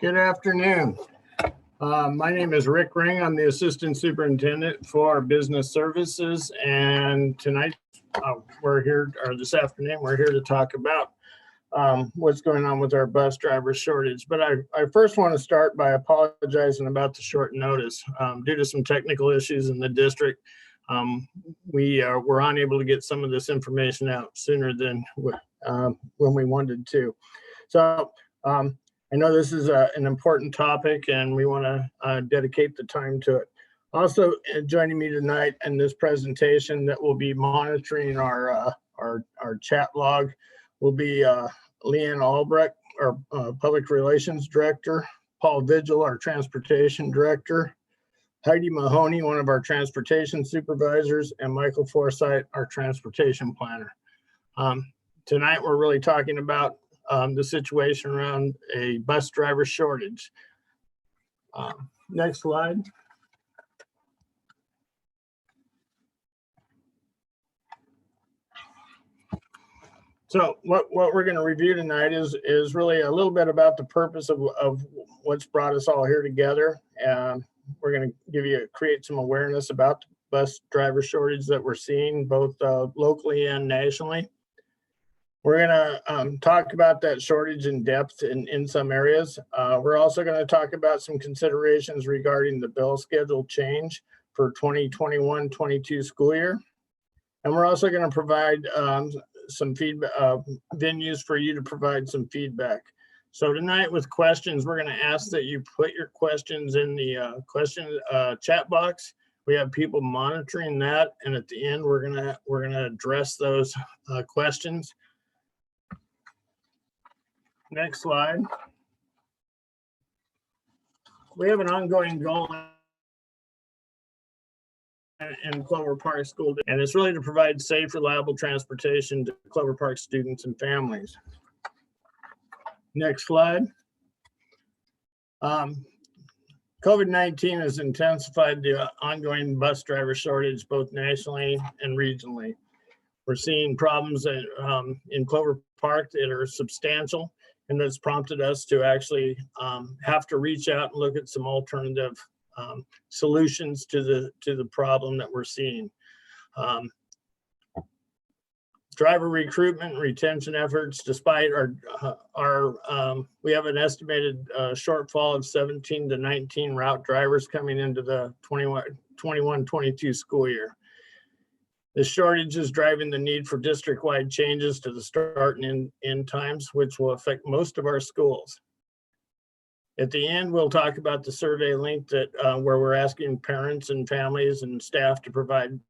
Good afternoon. My name is Rick Ring. I'm the Assistant Superintendent for Business Services, and tonight this afternoon, we're here to talk about what's going on with our bus driver shortage. But I first want to start by apologizing about the short notice. Due to some technical issues in the district, we were unable to get some of this information out sooner than when we wanted to. So I know this is an important topic, and we want to dedicate the time to it. Also joining me tonight in this presentation that will be monitoring our chat log will be Leanne Albrecht, our Public Relations Director, Paul Vigil, our Transportation Director, Heidi Mahoney, one of our Transportation Supervisors, and Michael Forsythe, our Transportation Planner. Tonight we're really talking about the situation around a bus driver shortage. Next slide. So what we're going to review tonight is really a little bit about the purpose of what's brought us all here together. We're going to create some awareness about the bus driver shortage that we're seeing both locally and nationally. We're going to talk about that shortage in depth in some areas. We're also going to talk about some considerations regarding the bill schedule change for 2021-22 school year. And we're also going to provide some feedback, venues for you to provide some feedback. So tonight with questions, we're going to ask that you put your questions in the question chat box. We have people monitoring that, and at the end, we're gonna address those questions. Next slide. We have an ongoing goal in Clover Park School, and it's really to provide safe, reliable transportation to Clover Park students and families. Next slide. COVID-19 has intensified the ongoing bus driver shortage both nationally and regionally. We're seeing problems in Clover Park that are substantial, and that's prompted us to actually have to reach out and look at some alternative solutions to the problem that we're seeing. Driver recruitment and retention efforts, despite we have an estimated shortfall of 17 to 19 route drivers coming into the 21-22 school year. The shortage is driving the need for district-wide changes to the start and end times, which will affect most of our schools. At the end, we'll talk about the survey link that where we're asking parents and families and staff to provide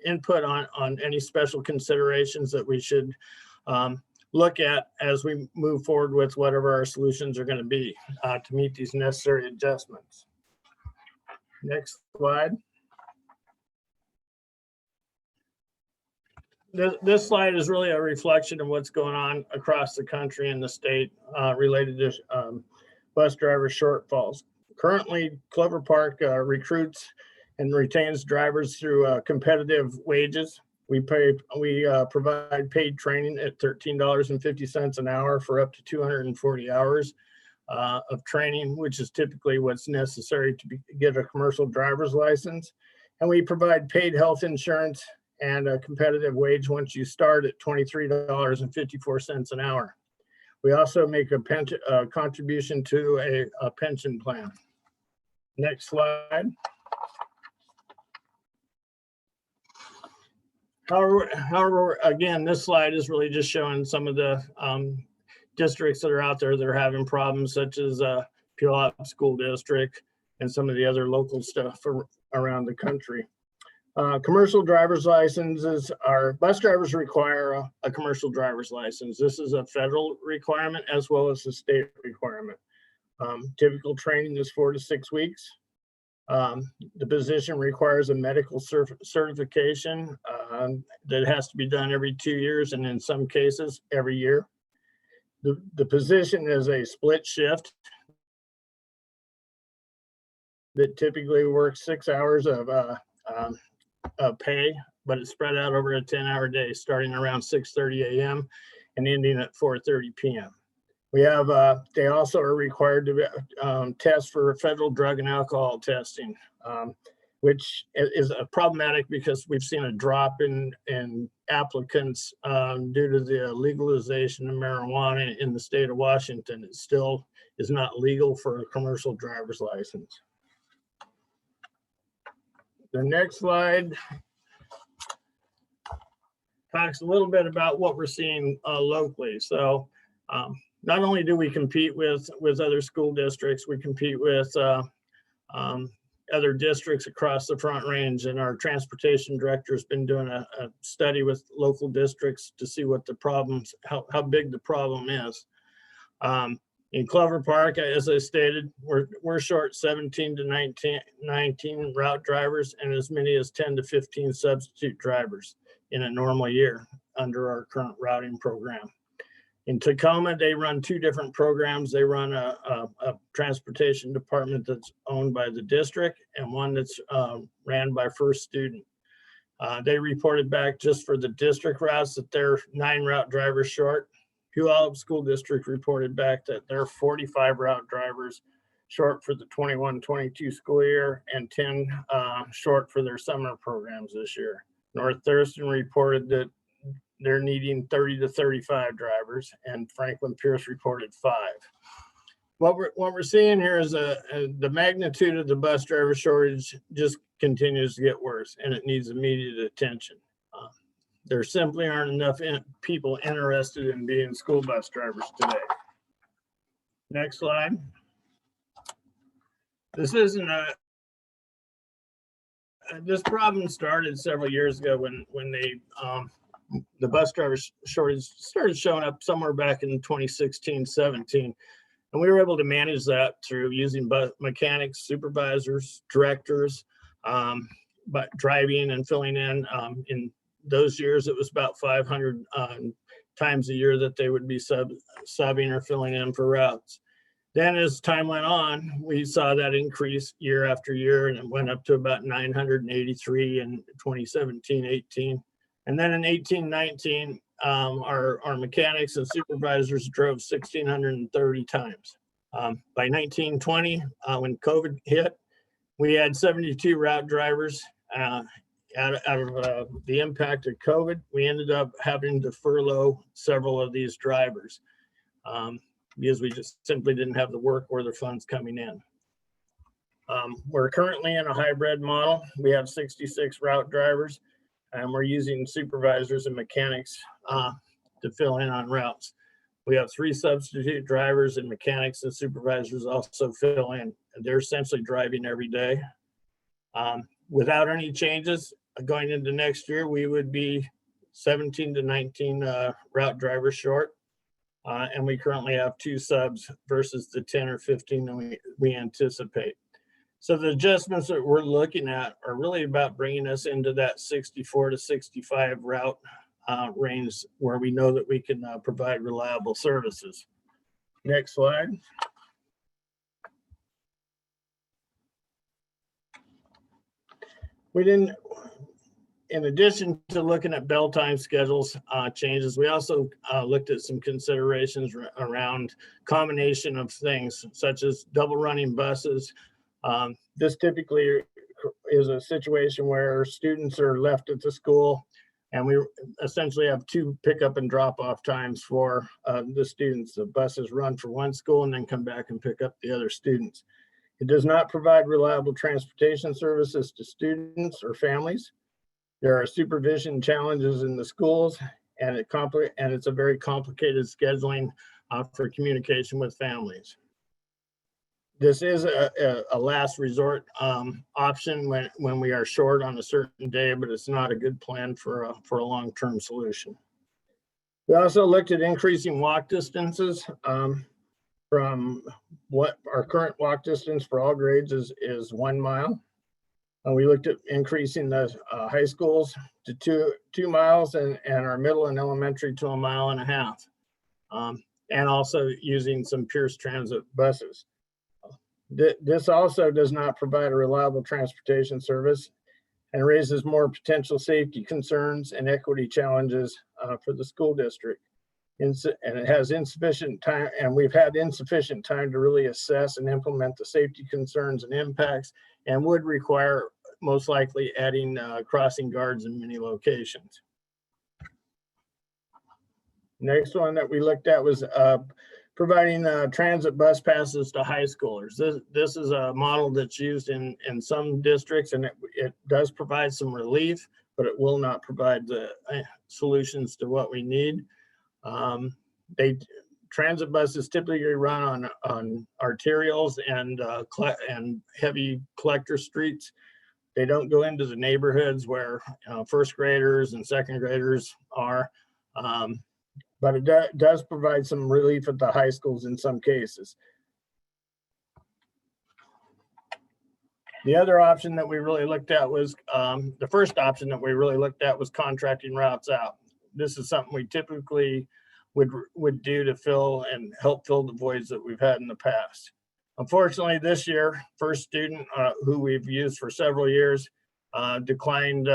input on any special considerations that we should look at as we move forward with whatever our solutions are going to be to meet these necessary adjustments. Next slide. This slide is really a reflection of what's going on across the country and the state related to bus driver shortfalls. Currently, Clover Park recruits and retains drivers through competitive wages. We provide paid training at $13.50 an hour for up to 240 hours of training, which is typically what's necessary to get a commercial driver's license. And we provide paid health insurance and a competitive wage once you start at $23.54 an hour. We also make a contribution to a pension plan. Next slide. However, again, this slide is really just showing some of the districts that are out there that are having problems, such as Puyallup School District and some of the other local stuff around the country. Commercial driver's licenses, our bus drivers require a commercial driver's license. This is a federal requirement as well as a state requirement. Typical training is 4 to 6 weeks. The position requires a medical certification that has to be done every 2 years, and in some cases every year. The position is a split shift that typically works 6 hours of pay, but it's spread out over a 10-hour day, starting around 6:30 a.m. and ending at 4:30 p.m. We have, they also are required to test for federal drug and alcohol testing, which is problematic because we've seen a drop in applicants due to the legalization of marijuana in the state of Washington. It still is not legal for a commercial driver's license. The next slide talks a little bit about what we're seeing locally. So not only do we compete with other school districts, we compete with other districts across the Front Range, and our transportation director has been doing a study with local districts to see what the problems, how big the problem is. In Clover Park, as I stated, we're short 17 to 19 route drivers and as many as 10 to 15 substitute drivers in a normal year under our current routing program. In Tacoma, they run two different programs. They run a transportation department that's owned by the district and one that's ran by First Student. They reported back just for the district routes that they're 9 route drivers short. Puyallup School District reported back that they're 45 route drivers short for the 21-22 school year and 10 short for their summer programs this year. North Thurston reported that they're needing 30 to 35 drivers, and Franklin Pierce reported 5. What we're seeing here is the magnitude of the bus driver shortage just continues to get worse, and it needs immediate attention. There simply aren't enough people interested in being school bus drivers today. Next slide. This isn't this problem started several years ago when the bus driver shortage started showing up somewhere back in 2016, 17. And we were able to manage that through using mechanics, supervisors, directors, but driving and filling in those years, it was about 500 times a year that they would be subbing or filling in for routes. Then as time went on, we saw that increase year after year, and it went up to about 983 in 2017, 18. And then in 18, 19, our mechanics and supervisors drove 1,630 times. By 1920, when COVID hit, we had 72 route drivers. Out of the impact of COVID, we ended up having to furlough several of these drivers because we just simply didn't have the work or the funds coming in. We're currently in a hybrid model. We have 66 route drivers, and we're using supervisors and mechanics to fill in on routes. We have 3 substitute drivers, and mechanics and supervisors also fill in. And they're essentially driving every day. Without any changes going into next year, we would be 17 to 19 route drivers short. And we currently have 2 subs versus the 10 or 15 that we anticipate. So the adjustments that we're looking at are really about bringing us into that 64 to 65 route range where we know that we can provide reliable services. Next slide. In addition to looking at bell time schedules changes, we also looked at some considerations around combination of things such as double running buses. This typically is a situation where students are left at the school and we essentially have 2 pickup and drop off times for the students. The buses run for one school and then come back and pick up the other students. It does not provide reliable transportation services to students or families. There are supervision challenges in the schools, and it's a very complicated scheduling for communication with families. This is a last resort option when we are short on a certain day, but it's not a good plan for a long-term solution. We also looked at increasing walk distances from what our current walk distance for all grades is 1 mile. We looked at increasing the high schools to 2 miles and our middle and elementary to 1.5 miles, and also using some Pierce Transit buses. This also does not provide a reliable transportation service and raises more potential safety concerns and equity challenges for the school district. and it has insufficient time, and we've had insufficient time to really assess and implement the safety concerns and impacts, and would require most likely adding crossing guards in many locations. Next one that we looked at was providing transit bus passes to high schoolers. This is a model that's used in some districts, and it does provide some relief, but it will not provide the solutions to what we need. Transit buses typically run on arterials and heavy collector streets. They don't go into the neighborhoods where first graders and second graders are. But it does provide some relief at the high schools in some cases. The other option that we really looked at was, the first option that we really looked at was contracting routes out. This is something we typically would do to fill and help fill the voids that we've had in the past. Unfortunately, this year, First Student, who we've used for several years, declined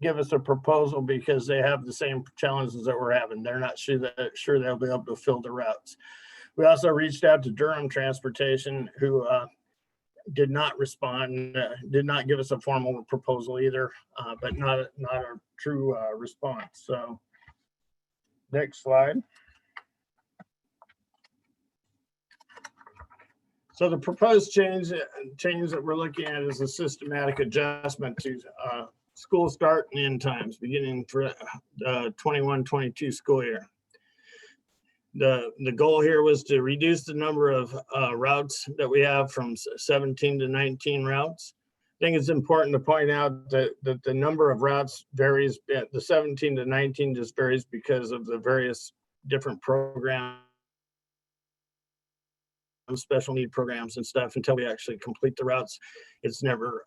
give us a proposal because they have the same challenges that we're having. They're not sure they'll be able to fill the routes. We also reached out to Durham Transportation, who did not respond, did not give us a formal proposal either, but not a true response. So next slide. So the proposed change that we're looking at is a systematic adjustment to school start and end times beginning for the 21-22 school year. The goal here was to reduce the number of routes that we have from 17 to 19 routes. I think it's important to point out that the number of routes varies. The 17 to 19 just varies because of the various different programs, special need programs and stuff. Until we actually complete the routes, it's never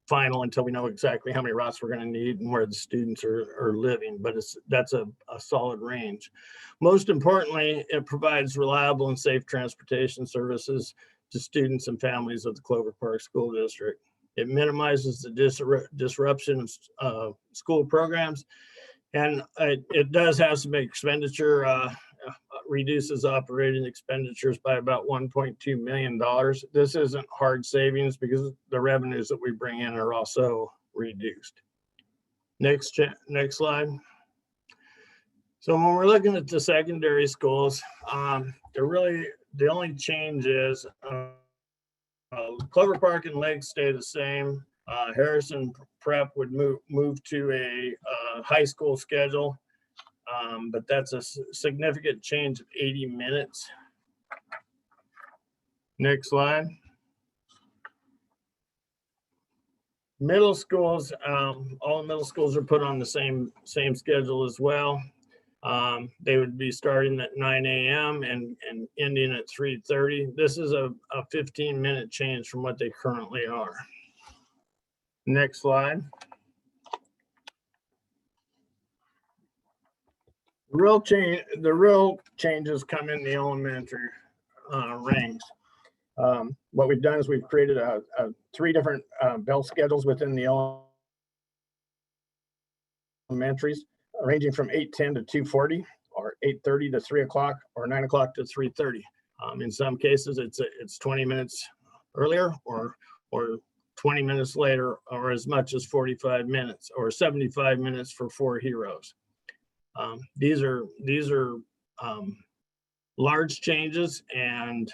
final until we know exactly how many routes we're going to need and where the students are living, but that's a solid range. Most importantly, it provides reliable and safe transportation services to students and families of the Clover Park School District. It minimizes the disruption of school programs, and it does have some expenditure, reduces operating expenditures by about $1.2 million. This isn't hard savings because the revenues that we bring in are also reduced. Next slide. So when we're looking at the secondary schools, the only change is Clover Park and Lake stay the same. Harrison Prep would move to a high school schedule. But that's a significant change of 80 minutes. Next slide. Middle schools, all the middle schools are put on the same schedule as well. They would be starting at 9 a.m. and ending at 3:30. This is a 15-minute change from what they currently are. Next slide. The real changes come in the elementary ranks. What we've done is we've created 3 different bell schedules within the elementaries, ranging from 8:10 to 2:40, or 8:30 to 3 o'clock, or 9 o'clock to 3:30. In some cases, it's 20 minutes earlier, or 20 minutes later, or as much as 45 minutes, or 75 minutes for 4 heroes. These are large changes, and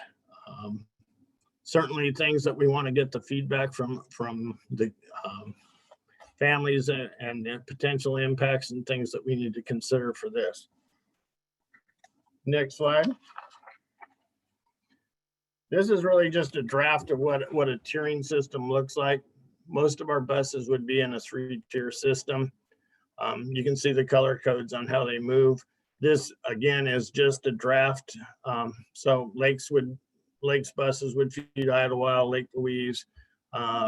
certainly things that we want to get the feedback from the families and the potential impacts and things that we need to consider for this. Next slide. This is really just a draft of what a tiering system looks like. Most of our buses would be in a 3-tier system. You can see the color codes on how they move. This again is just a draft. So Lake's buses would feed Idlewild, Lake Louise,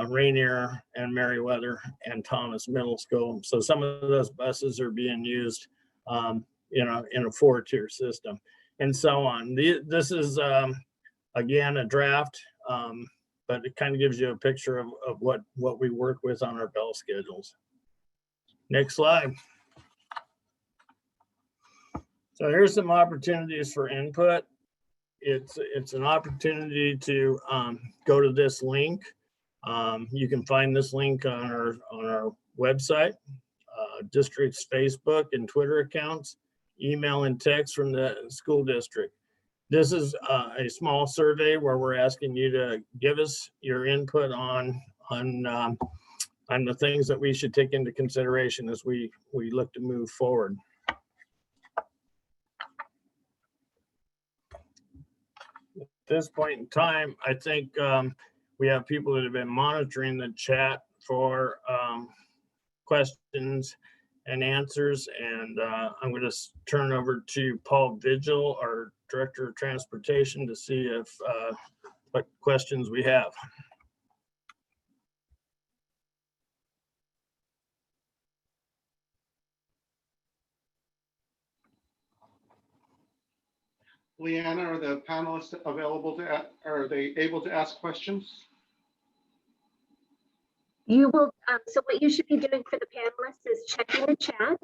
Rainier, and Meriwether, and Thomas Middle School. So some of those buses are being used, in a 4-tier system, and so on. This is again a draft, but it kind of gives you a picture of what we work with on our bell schedules. Next slide. So here's some opportunities for input. It's an opportunity to go to this link. You can find this link on our website, district's Facebook and Twitter accounts, email and text from the school district. This is a small survey where we're asking you to give us your input on the things that we should take into consideration as we look to move forward. At this point in time, I think we have people that have been monitoring the chat for questions and answers, and I'm going to turn over to Paul Vigil, our Director of Transportation, to see if what questions we have. Leanna, are the panelists available to, are they able to ask questions? You will, so what you should be doing for the panelists is checking the chat,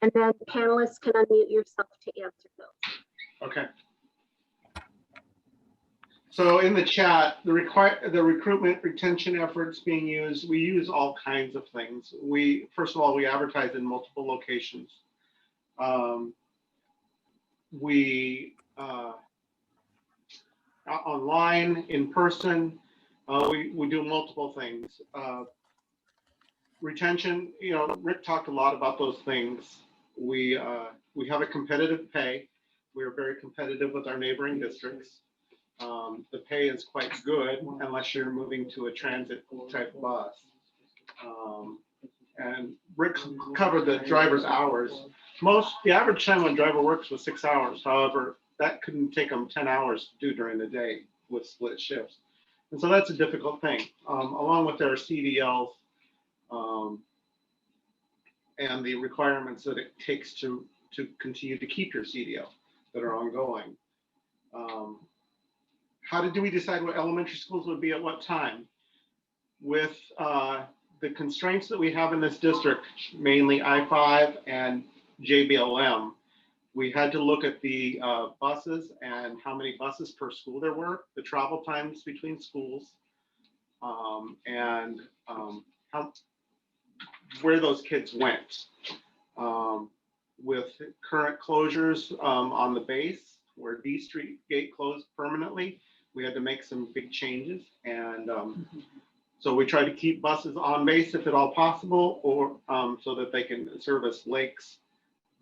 and then the panelists can unmute yourself to answer those. Okay. So in the chat, the recruitment retention efforts being used, we use all kinds of things. First of all, we advertise in multiple locations. We online, in person, we do multiple things. Retention, you know, Rick talked a lot about those things. We have a competitive pay. We are very competitive with our neighboring districts. The pay is quite good unless you're moving to a transit type bus. And Rick covered the driver's hours. The average time when driver works was 6 hours. However, that couldn't take them 10 hours to do during the day with split shifts. And so that's a difficult thing, along with their CDLs and the requirements that it takes to continue to keep your CDL that are ongoing. How did we decide what elementary schools would be at what time? With the constraints that we have in this district, mainly I-5 and JBLM, we had to look at the buses and how many buses per school there were, the travel times between schools, and where those kids went. With current closures on the base, where D Street gate closed permanently, we had to make some big changes. And so we try to keep buses on base if at all possible, or so that they can service Lakes,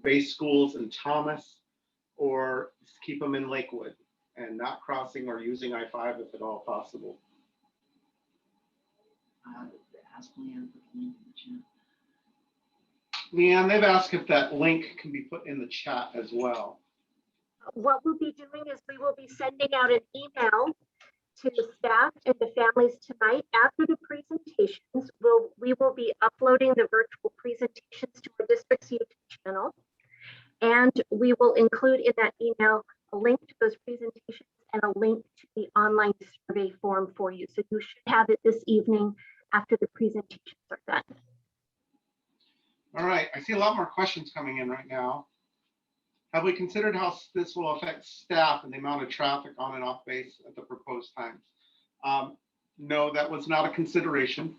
base schools in Thomas, or keep them in Lakewood and not crossing or using I-5 if at all possible. Ask Leanne for the link in the chat. Leanne, they've asked if that link can be put in the chat as well. What we'll be doing is we will be sending out an email to the staff and the families tonight. After the presentations, we will be uploading the virtual presentations to our district's YouTube channel. And we will include in that email a link to those presentations and a link to the online survey form for you. So you should have it this evening after the presentations are done. All right, I see a lot more questions coming in right now. Have we considered how this will affect staff and the amount of traffic on and off base at the proposed times? No, that was not a consideration.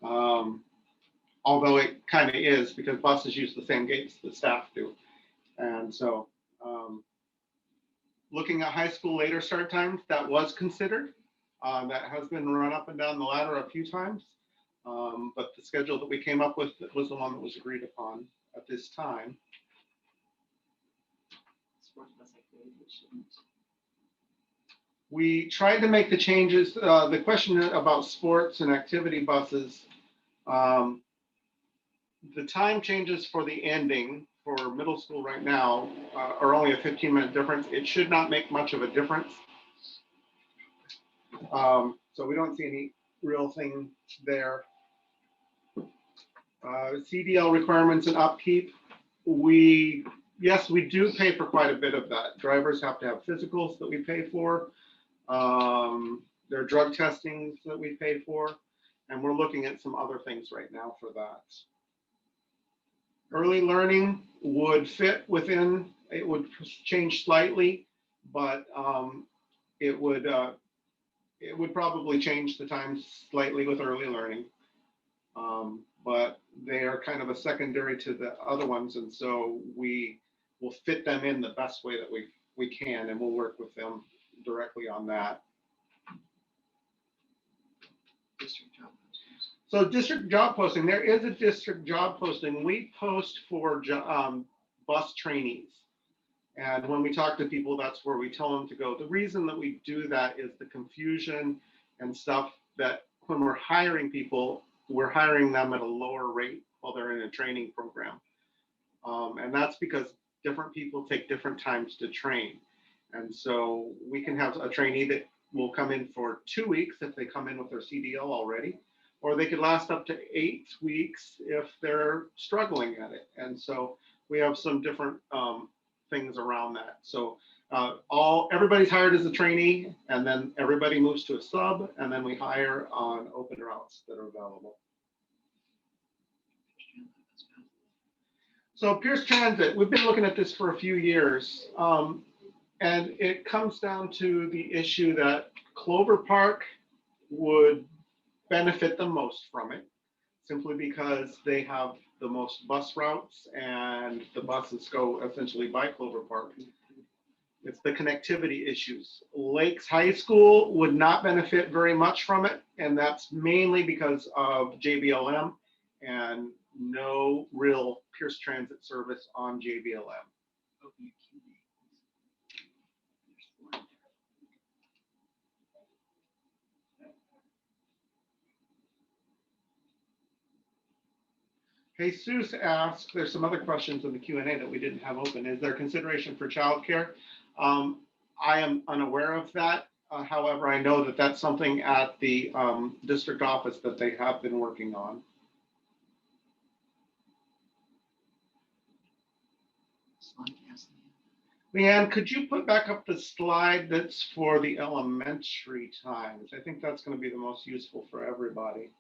Although it kind of is, because buses use the same gates that staff do. And so looking at high school later start times, that was considered. That has been run up and down the ladder a few times. But the schedule that we came up with was the one that was agreed upon at this time. We tried to make the changes. The question about sports and activity buses, the time changes for the ending for middle school right now are only a 15-minute difference. It should not make much of a difference. So we don't see any real thing there. Cdl requirements and upkeep. Yes, we do pay for quite a bit of that. Drivers have to have physicals that we pay for. There are drug testings that we pay for. And we're looking at some other things right now for that. Early learning would fit within, it would change slightly, but it would probably change the time slightly with early learning. But they are kind of a secondary to the other ones, and so we will fit them in the best way that we can, and we'll work with them directly on that. District job postings. So district job posting, there is a district job posting. We post for bus trainees. And when we talk to people, that's where we tell them to go. The reason that we do that is the confusion and stuff that when we're hiring people, we're hiring them at a lower rate while they're in a training program. And that's because different people take different times to train. And so we can have a trainee that will come in for 2 weeks if they come in with their CDL already, or they could last up to 8 weeks if they're struggling at it. And so we have some different things around that. So everybody's hired as a trainee, and then everybody moves to a sub, and then we hire on open routes that are available. So Pierce Transit, we've been looking at this for a few years, and it comes down to the issue that Clover Park would benefit the most from it, simply because they have the most bus routes and the buses go essentially by Clover Park. It's the connectivity issues. Lakes High School would not benefit very much from it, and that's mainly because of JBLM and no real Pierce Transit service on JBLM. Jesus asked, there's some other questions in the Q&A that we didn't have open. Is there consideration for childcare? I am unaware of that. However, I know that that's something at the district office that they have been working on. Leanne, could you put back up the slide that's for the elementary times? I think that's going to be the most useful for everybody.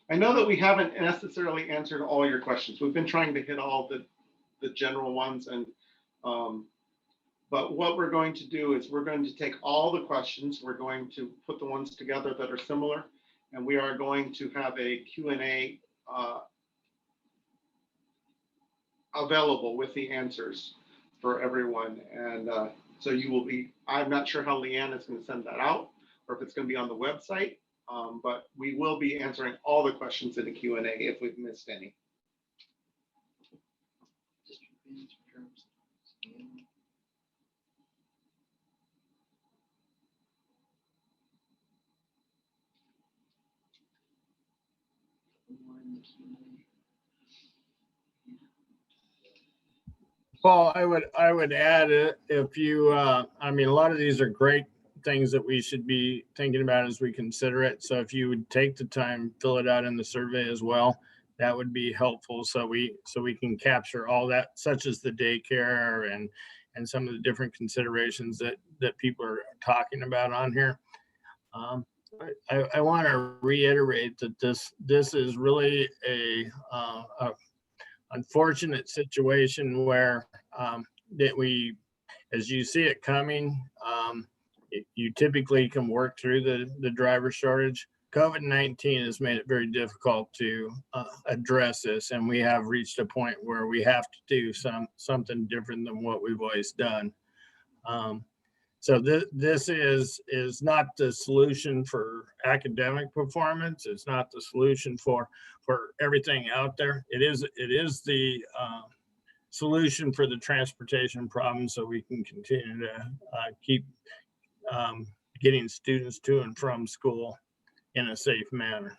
I know that we haven't necessarily answered all your questions. We've been trying to hit all the general ones, and but what we're going to do is we're going to take all the questions, we're going to put the ones together that are similar, and we are going to have a Q&A available with the answers for everyone. And so you will be, I'm not sure how Leanne is going to send that out, or if it's going to be on the website, but we will be answering all the questions in the Q&A if we've missed any. Well, I would add it if you, I mean, a lot of these are great things that we should be thinking about as we consider it. So if you would take the time, fill it out in the survey as well, that would be helpful. So we can capture all that, such as the daycare and some of the different considerations that people are talking about on here. I want to reiterate that this is really a unfortunate situation where that we, as you see it coming, you typically can work through the driver shortage. COVID-19 has made it very difficult to address this, and we have reached a point where we have to do something different than what we've always done. So this is not the solution for academic performance. It's not the solution for everything out there. It is the solution for the transportation problem, so we can continue to keep getting students to and from school in a safe manner.